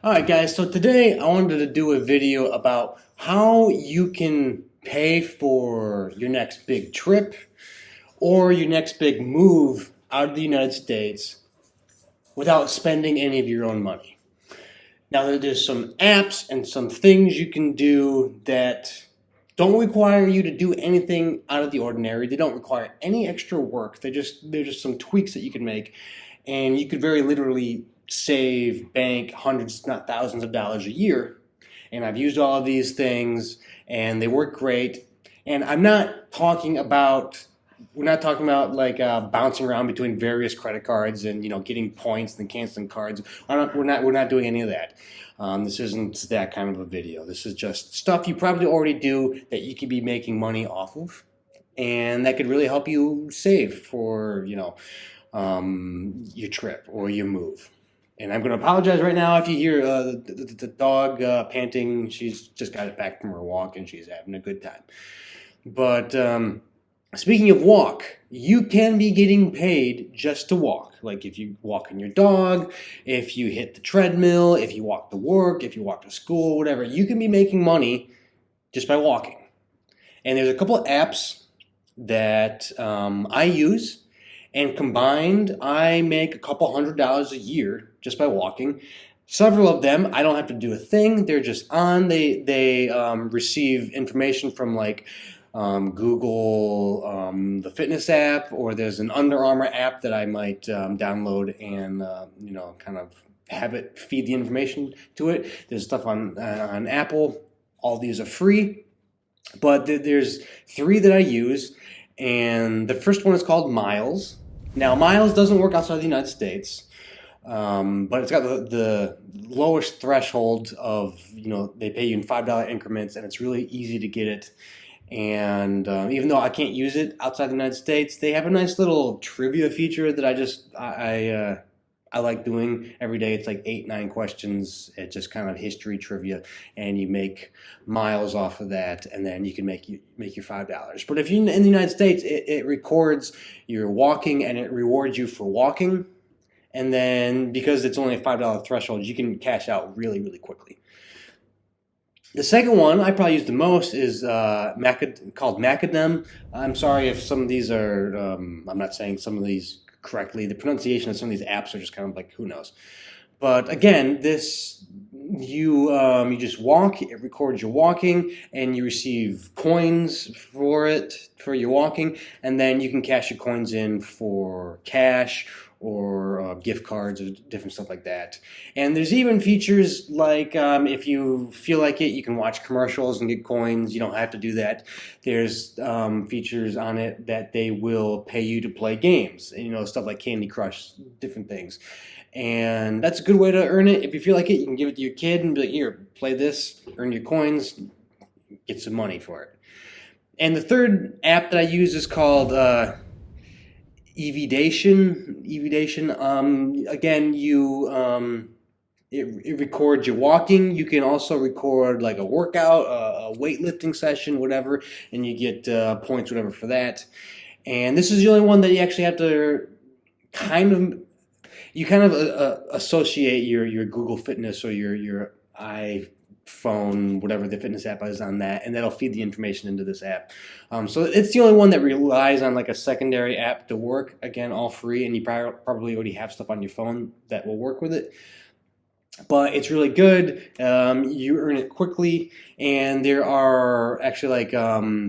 Alright guys, so today I wanted to do a video about how you can pay for your next big trip or your next big move out of the United States without spending any of your own money. Now there's some apps and some things you can do that don't require you to do anything out of the ordinary. They don't require any extra work. They're just some tweaks that you can make, and you could very literally save, bank hundreds, if not thousands of dollars a year. And I've used all of these things and they work great. And we're not talking about like bouncing around between various credit cards and getting points and canceling cards. We're not doing any of that. This isn't that kind of a video. This is just stuff you probably already do that you could be making money off of, and that could really help you save for your trip or your move. And I'm going to apologize right now if you hear the dog panting. She's just got it back from her walk and she's having a good time. But speaking of walk, you can be getting paid just to walk. Like if you walking your dog, if you hit the treadmill, if you walk to work, if you walk to school, whatever, you can be making money just by walking. And there's a couple of apps that I use. And combined, I make a couple $100s a year just by walking. Several of them, I don't have to do a thing. They're just on. They receive information from like Google, the fitness app, or there's an Under Armour app that I might download and kind of have it feed the information to it. There's stuff on Apple. All these are free, but there's three that I use. And the first one is called Miles. Now, Miles doesn't work outside the United States, but it's got the lowest threshold of, they pay you in $5 increments, and it's really easy to get it. And even though I can't use it outside the United States, they have a nice little trivia feature that I like doing every day. It's like 8-9 questions. It's just kind of history trivia, and you make miles off of that, and then you can make your $5. But if you're in the United States, it records your walking and it rewards you for walking. And then because it's only a $5 threshold, you can cash out really, really quickly. The second one I probably use the most is called Macadam. I'm sorry if some of these are, I'm not saying some of these correctly. The pronunciation of some of these apps are just kind of like, who knows. But again, this you just walk, it records your walking, and you receive coins for your walking, and then you can cash your coins in for cash or gift cards or different stuff like that. And there's even features like if you feel like it, you can watch commercials and get coins. You don't have to do that. There's features on it that they will pay you to play games, and, stuff like Candy Crush, different things. And that's a good way to earn it. If you feel like it, you can give it to your kid and be like, here, play this, earn your coins, get some money for it. And the third app that I use is called Evidation. Again, it records your walking. You can also record like a workout, a weightlifting session, whatever, and you get points, whatever, for that. And this is the only one that you actually have to kind of associate your Google Fitness or your iPhone, whatever the fitness app is on that, and that'll feed the information into this app. So it's the only one that relies on like a secondary app to work. Again, all free, and you probably already have stuff on your phone that will work with it. But it's really good. You earn it quickly, and there are actually like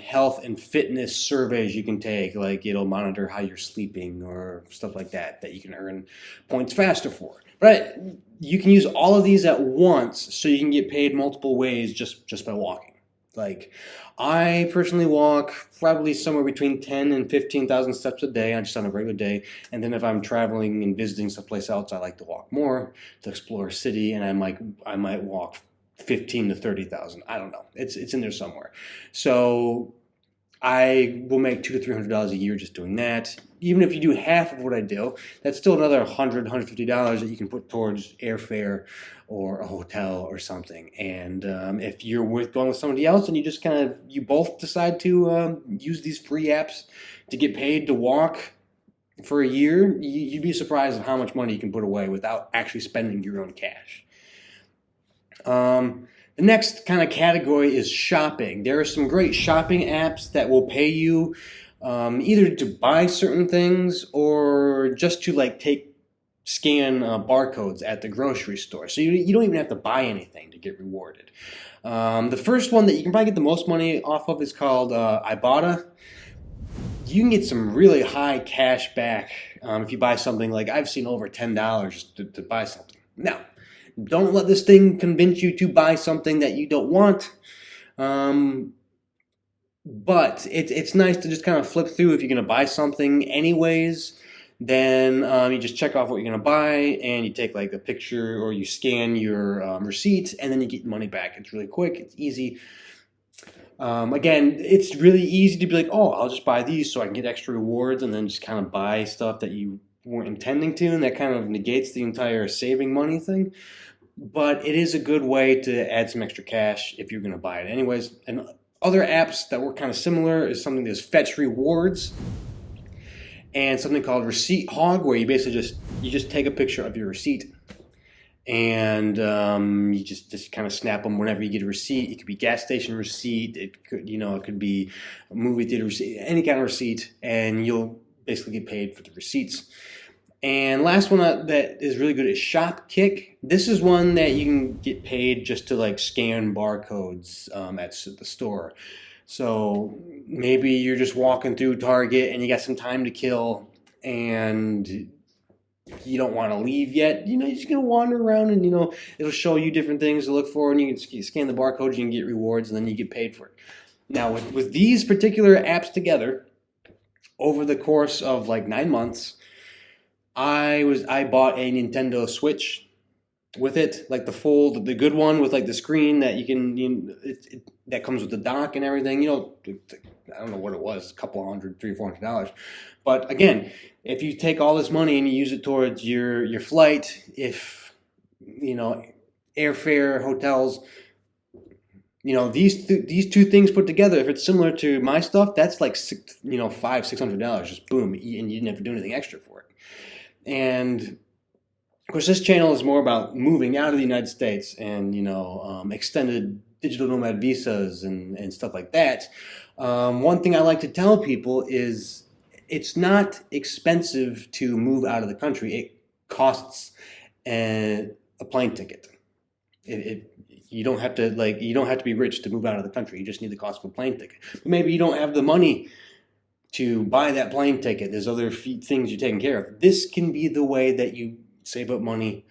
health and fitness surveys you can take. Like it'll monitor how you're sleeping or stuff like that you can earn points faster for. But you can use all of these at once, so you can get paid multiple ways just by walking. Like I personally walk probably somewhere between 10 and 15,000 steps a day, just on a regular day. And then if I'm traveling and visiting someplace else, I like to walk more to explore a city, and I might walk 15 to 30,000. I don't know. It's in there somewhere. So I will make $200 to $300 a year just doing that. Even if you do half of what I do, that's still another $100, $150 that you can put towards airfare or a hotel or something. And if you're going with somebody else and you both decide to use these free apps to get paid to walk for a year, you'd be surprised at how much money you can put away without actually spending your own cash. The next kind of category is shopping. There are some great shopping apps that will pay you either to buy certain things or just to like scan barcodes at the grocery store. So you don't even have to buy anything to get rewarded. The first one that you can probably get the most money off of is called Ibotta. You can get some really high cash back if you buy something. Like I've seen over $10 to buy something. Now, don't let this thing convince you to buy something that you don't want. But it's nice to just kind of flip through if you're going to buy something anyways. Then you just check off what you're going to buy, and you take like a picture or you scan your receipt, and then you get your money back. It's really quick. It's easy. Again, it's really easy to be like, oh, I'll just buy these so I can get extra rewards, and then just kind of buy stuff that you weren't intending to, and that kind of negates the entire saving money thing. But it is a good way to add some extra cash if you're going to buy it anyways. And other apps that work kind of similar is something that's Fetch Rewards and something called Receipt Hog, where you basically just take a picture of your receipt and you just kind of snap them whenever you get a receipt. It could be gas station receipt, it could be a movie theater receipt, any kind of receipt, and you'll basically get paid for the receipts. And last one that is really good is ShopKick. This is one that you can get paid just to like scan barcodes at the store. So maybe you're just walking through Target and you got some time to kill and you don't want to leave yet. You're just going to wander around and, it'll show you different things to look for, and you can scan the barcode, you can get rewards, and then you get paid for it. Now, with these particular apps together, over the course of like 9 months, I bought a Nintendo Switch with it, like the good one with like the screen that you can, that comes with the dock and everything. I don't know what it was, a couple $100, $300, $400. But again, if you take all this money and you use it towards your flight, if airfare, hotels, these two things put together, if it's similar to my stuff, that's like $500-$600, just boom, and you didn't have to do anything extra for it. And of course, this channel is more about moving out of the United States and extended digital nomad visas and stuff like that. One thing I like to tell people is it's not expensive to move out of the country. It costs a plane ticket. You don't have to be rich to move out of the country. You just need the cost of a plane ticket. But maybe you don't have the money to buy that plane ticket. There's other things you're taking care of. This can be the way that you save up money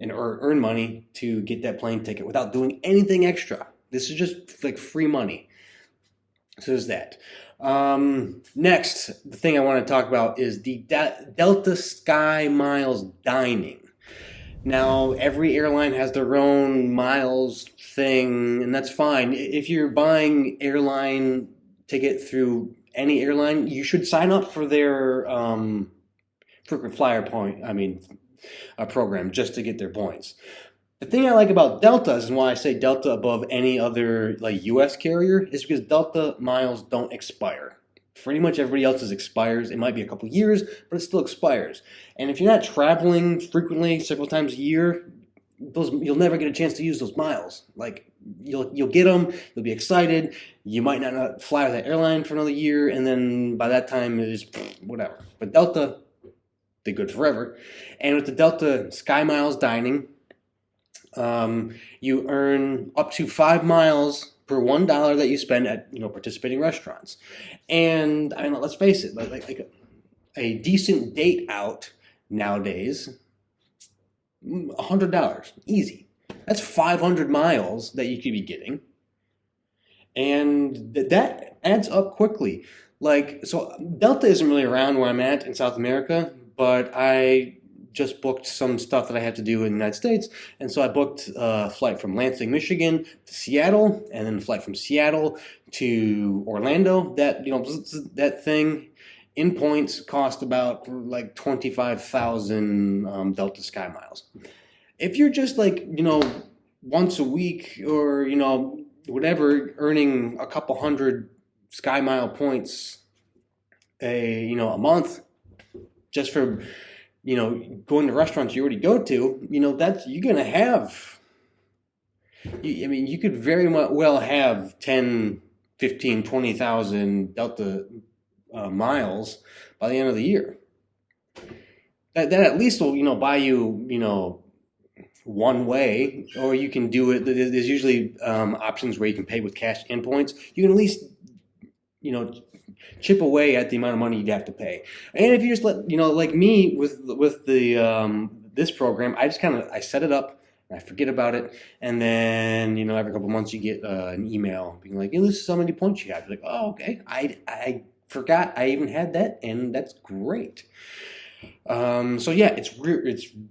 or earn money to get that plane ticket without doing anything extra. This is just like free money. So there's that. Next, the thing I want to talk about is the Delta Sky Miles dining. Now, every airline has their own miles thing, and that's fine. If you're buying airline ticket through any airline, you should sign up for their frequent flyer program just to get their points. The thing I like about Delta, and why I say Delta above any other like U.S. carrier, is because Delta miles don't expire. Pretty much everybody else's expires. It might be a couple years, but it still expires. And if you're not traveling frequently, several times a year, you'll never get a chance to use those miles. Like you'll get them, you'll be excited. You might not fly with that airline for another year, and then by that time it is whatever. But Delta, they're good forever. And with the Delta Sky Miles dining, you earn up to 5 miles per $1 that you spend at participating restaurants. And let's face it, like a decent date out nowadays, $100 easy. That's 500 miles that you could be getting, and that adds up quickly. So Delta isn't really around where I'm at in South America, but I just booked some stuff that I have to do in the United States, and so I booked a flight from Lansing, Michigan to Seattle, and then a flight from Seattle to Orlando. That thing in points cost about like 25,000 Delta Sky Miles. If you're just once a week or whatever, earning a couple hundred Sky Mile points a month just for going to restaurants you already go to, that's you're gonna have I mean, you could very well have 10, 15, 20,000 Delta miles by the end of the year. That at least will, buy you, one way, or you can do it. There's usually options where you can pay with cash and points. You can at least, you know, chip away at the amount of money you'd have to pay. And if you just let, like me with the this program, I set it up and I forget about it, and then every couple of months you get an email being like, this is how many points you have. You're like, oh, okay, I forgot I even had that, and that's great. So yeah, it's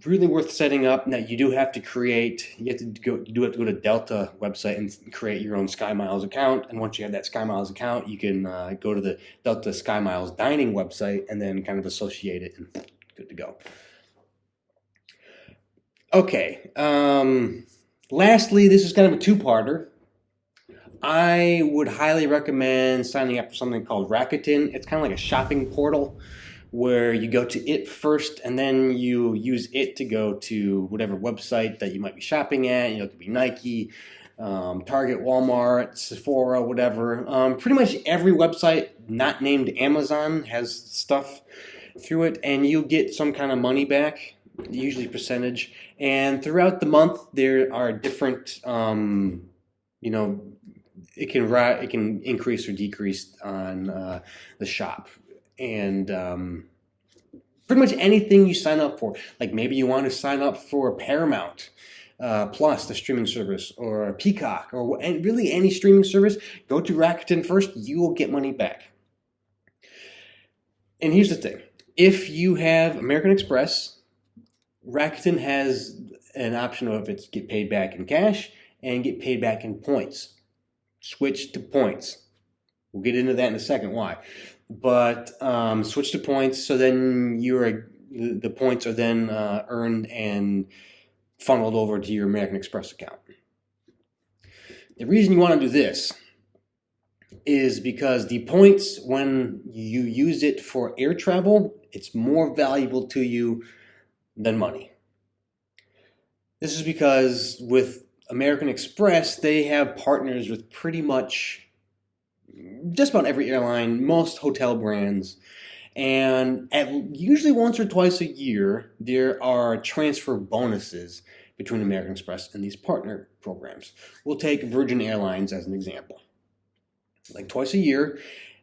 really worth setting up. Now you do have to you have to go to Delta website and create your own SkyMiles account. And once you have that SkyMiles account, you can go to the Delta SkyMiles dining website and then kind of associate it, and good to go. Okay. Lastly, this is kind of a two-parter. I would highly recommend signing up for something called Rakuten. It's kind of like a shopping portal where you go to it first, and then you use it to go to whatever website that you might be shopping at. It could be Nike, Target, Walmart, Sephora, whatever. Pretty much every website not named Amazon has stuff through it, and you get some kind of money back, usually percentage. And throughout the month, there are different, it can increase or decrease on the shop. And pretty much anything you sign up for, like maybe you want to sign up for Paramount Plus, the streaming service, or Peacock, or really any streaming service, go to Rakuten first. You will get money back. And here's the thing. If you have American Express, Rakuten has an option of it's get paid back in cash and get paid back in points. Switch to points. We'll get into that in a second, why. But switch to points, so then the points are then earned and funneled over to your American Express account. The reason you want to do this is because the points, when you use it for air travel, it's more valuable to you than money. This is because with American Express, they have partners with pretty much just about every airline, most hotel brands, and usually once or twice a year, there are transfer bonuses between American Express and these partner programs. We'll take Virgin Airlines as an example. Like twice a year,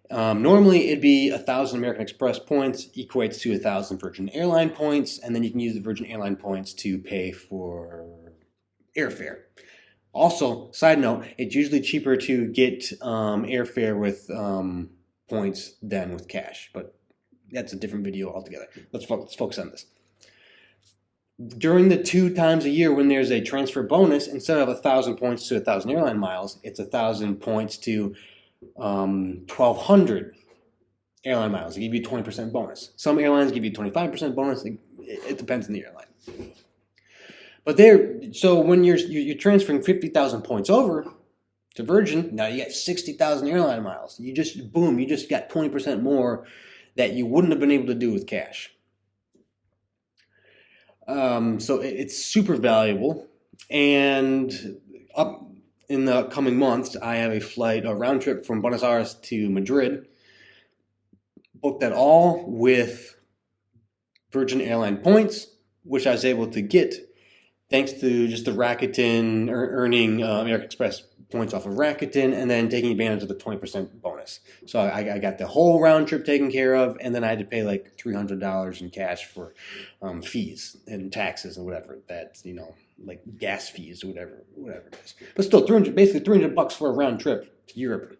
normally it'd be 1,000 American Express points equates to 1,000 Virgin Airline points, and then you can use the Virgin Airline points to pay for airfare. Also, side note, it's usually cheaper to get airfare with points than with cash, but that's a different video altogether. Let's focus on this. During the 2 times a year when there's a transfer bonus, instead of 1,000 points to 1,000 airline miles, it's 1,000 points to 1,200 airline miles. They give you a 20% bonus. Some airlines give you a 25% bonus. It depends on the airline. But so when you're transferring 50,000 points over to Virgin, now you get 60,000 airline miles. You just got 20% more that you wouldn't have been able to do with cash. So it's super valuable. And up in the coming months, I have a round trip from Buenos Aires to Madrid. Booked that all with Virgin Airline points, which I was able to get thanks to just the Rakuten earning American Express points off of Rakuten, and then taking advantage of the 20% bonus. So I got the whole round trip taken care of, and then I had to pay like $300 in cash for fees and taxes and whatever. That's like gas fees or whatever it is. But still, basically $300 for a round trip to Europe.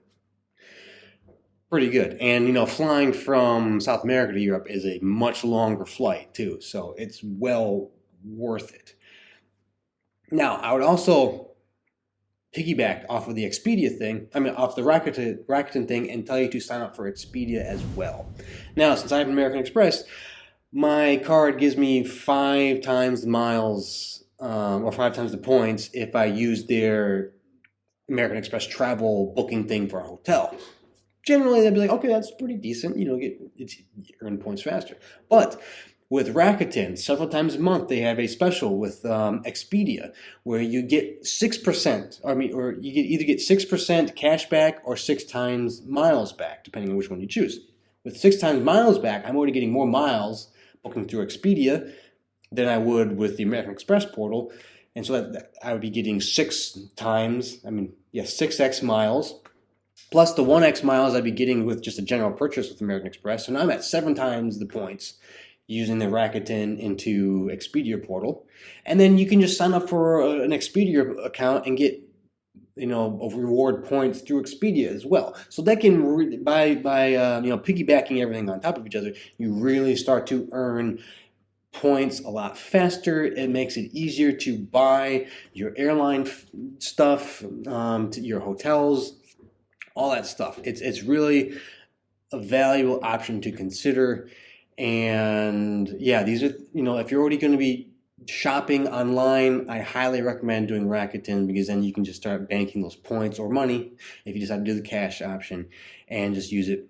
Pretty good. And flying from South America to Europe is a much longer flight too, so it's well worth it. Now, I would also piggyback off of the Expedia thing, off the Rakuten thing, and tell you to sign up for Expedia as well. Now, since I have American Express, my card gives me 5 times the miles or 5 times the points if I use their American Express travel booking thing for a hotel. Generally, they'd be like, okay, that's pretty decent. You earn points faster. But With Rakuten, several times a month, they have a special with Expedia where you get 6%. Or you either get 6% cash back or 6 times miles back, depending on which one you choose. With 6 times miles back, I'm already getting more miles booking through Expedia than I would with the American Express portal, and so that I would be getting 6x miles. Plus the 1x miles I'd be getting with just a general purchase with American Express. So now I'm at 7 times the points using the Rakuten into Expedia portal. And then you can just sign up for an Expedia account and get reward points through Expedia as well. So that can by piggybacking everything on top of each other, you really start to earn points a lot faster. It makes it easier to buy your airline stuff, to your hotels, all that stuff. It's really a valuable option to consider. And yeah, these are, if you're already going to be shopping online, I highly recommend doing Rakuten, because then you can just start banking those points or money if you decide to do the cash option and just use it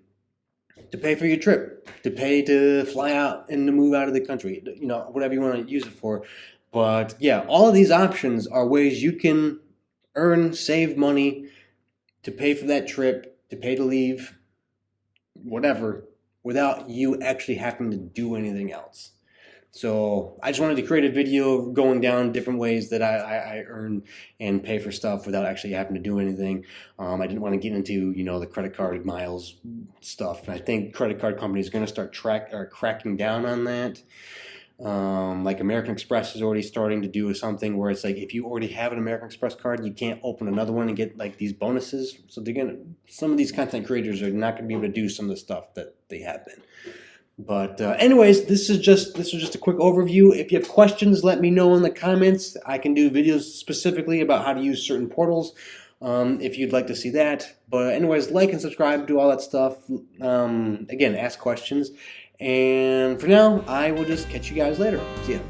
to pay for your trip, to pay to fly out and to move out of the country, whatever you want to use it for. But yeah, all of these options are ways you can save money to pay for that trip, to pay to leave, whatever, without you actually having to do anything else. So I just wanted to create a video going down different ways that I earn and pay for stuff without actually having to do anything. I didn't want to get into the credit card miles stuff, and I think credit card companies are going to start cracking down on that. Like American Express is already starting to do something where it's like, if you already have an American Express card, you can't open another one and get like these bonuses. So some of these content creators are not going to be able to do some of the stuff that they have been. But anyways, this is just a quick overview. If you have questions, let me know in the comments. I can do videos specifically about how to use certain portals if you'd like to see that. But anyways, like and subscribe, do all that stuff. Again, ask questions. And for now, I will just catch you guys later. See ya.